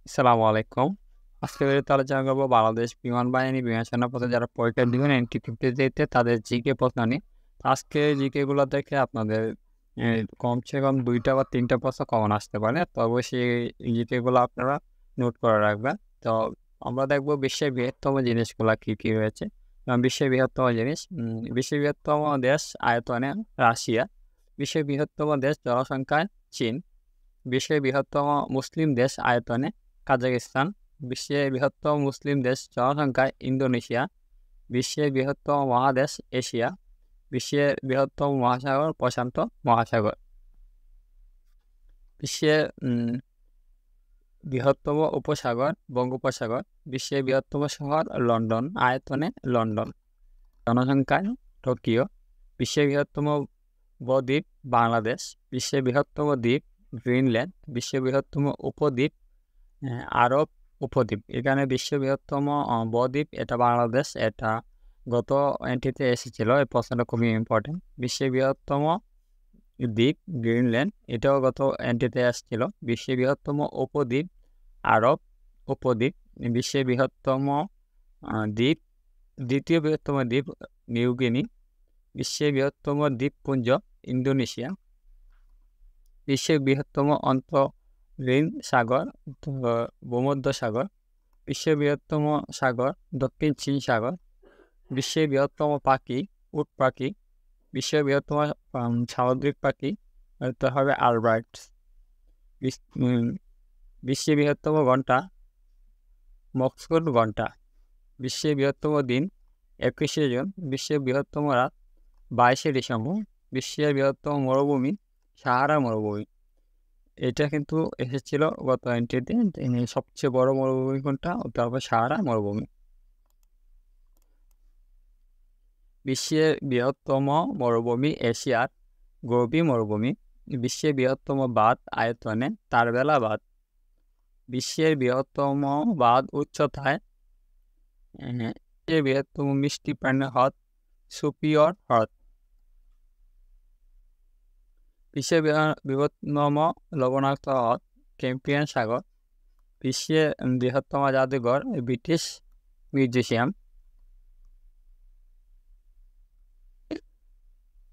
আসসালামু আলাইকুম। আজকে ভিডিওতে আলোচনা করব বাংলাদেশ বিমান বাহিনী বিমান সেনাপথে যারা পরীক্ষা দিবেন NTPC-তে তাদের জিকে প্রশ্ন নিয়ে। আজকে জিকে গুলো দেখে আপনাদের কমসে কম 2টা বা 3টা প্রশ্ন কমন আসতে পারে। তো অবশ্যই এই জিকে গুলো আপনারা নোট করে রাখবেন। তো আমরা দেখব বিশ্বের বৃহত্তম জিনিসগুলা কি কি রয়েছে। বিশ্বের বৃহত্তম জিনিস, বিশ্বের বৃহত্তম দেশ আয়তনে রাশিয়া, বিশ্বের বৃহত্তম দেশ জনসংখ্যায় চীন, বিশ্বের বৃহত্তম মুসলিম দেশ আয়তনে কাজাখস্তান, বিশ্বের বৃহত্তম মুসলিম দেশ জনসংখ্যায় ইন্দোনেশিয়া, বিশ্বের বৃহত্তম মহাদেশ এশিয়া, বিশ্বের বৃহত্তম মহাসাগর প্রশান্ত মহাসাগর, বিশ্বের বৃহত্তম উপসাগর বঙ্গোপসাগর, বিশ্বের বৃহত্তম শহর লন্ডন আয়তনে লন্ডন, জনসংখ্যায় টোকিও, বিশ্বের বৃহত্তম বদ্বীপ বাংলাদেশ, বিশ্বের বৃহত্তম দ্বীপ গ্রিনল্যান্ড, বিশ্বের বৃহত্তম উপদ্বীপ আরব উপদ্বীপ। এখানে বিশ্ব বৃহত্তম বদ্বীপ এটা বাংলাদেশ, এটা গত এন্ট্রিতে এসেছিল। এই প্রশ্নটা খুবই ইম্পর্টেন্ট। বিশ্বের বৃহত্তম দ্বীপ গ্রিনল্যান্ড, এটাও গত এন্ট্রিতে আসছিল। বিশ্বের বৃহত্তম উপদ্বীপ আরব উপদ্বীপ, বিশ্বের বৃহত্তম দ্বীপ দ্বিতীয় বৃহত্তম দ্বীপ নিউগিনি, বিশ্বের বৃহত্তম দ্বীপপুঞ্জ ইন্দোনেশিয়া, বিশ্বের বৃহত্তম অন্তরীণ সাগর ভূমধ্যসাগর, বিশ্বের বৃহত্তম সাগর দক্ষিণ চীন সাগর, বিশ্বের বৃহত্তম পাখি উট পাখি, বিশ্বের বৃহত্তম সামুদ্রিক পাখি এটা হবে আলবার্ট, বিশ্বের বৃহত্তম ঘন্টা মস্কোর ঘন্টা, বিশ্বের বৃহত্তম দিন 21শে জুন, বিশ্বের বৃহত্তম রাত 22শে ডিসেম্বর, বিশ্বের বৃহত্তম মরুভূমি সাহারা মরুভূমি। এটা কিন্তু এসেছিল গত এন্ট্রিতে। সবচেয়ে বড় মরুভূমি কোনটা? ওটা হবে সাহারা মরুভূমি। বিশ্বের বৃহত্তম মরুভূমি এশিয়ার গোবি মরুভূমি, বিশ্বের বৃহত্তম বাঁধ আয়তনে তারবেলা বাঁধ, বিশ্বের বৃহত্তম বাঁধ উচ্চতায়, বিশ্বের বৃহত্তম মিষ্টি পানীয় হ্রদ সুপিরিয়র হ্রদ, বিশ্বের বৃহত্তম লবণাক্ত হ্রদ ক্যাস্পিয়ান সাগর, বিশ্বের বৃহত্তম জাদুঘর ব্রিটিশ মিউজিয়াম,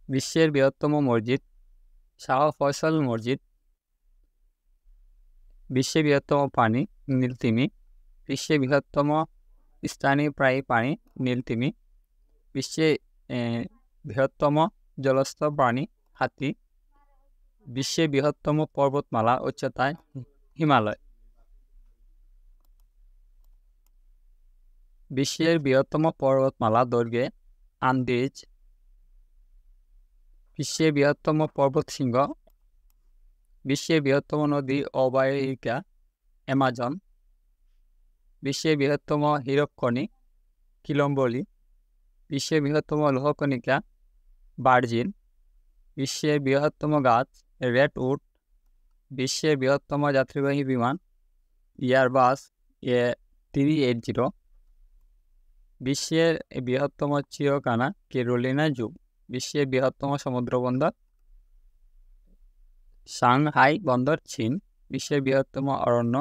বিশ্বের বৃহত্তম মসজিদ শাহ ফয়সাল মসজিদ, বিশ্বের বৃহত্তম প্রাণী নীলতিমি, বিশ্বের বৃহত্তম স্থানীয় প্রাণী নীলতিমি, বিশ্বের বৃহত্তম জলস্থ প্রাণী হাতি, বিশ্বের বৃহত্তম পর্বতমালা উচ্চতায় হিমালয়, বিশ্বের বৃহত্তম পর্বতমালা দৈর্ঘ্যে আন্দিজ, বিশ্বের বৃহত্তম পর্বতশৃঙ্গ, বিশ্বের বৃহত্তম নদী অববাহিকা অ্যামাজন, বিশ্বের বৃহত্তম হীরকখনি কিলম্বলি, বিশ্বের বৃহত্তম লৌহকণিকা ভার্জিন, বিশ্বের বৃহত্তম গাছ রেডউড, বিশ্বের বৃহত্তম যাত্রীবাহী বিমান এয়ারবাস A380, বিশ্বের বৃহত্তম চিড়িয়াখানা ক্যারোলিনা জু, বিশ্বের বৃহত্তম সমুদ্রবন্দর সাংহাই বন্দর চীন, বিশ্বের বৃহত্তম অরণ্য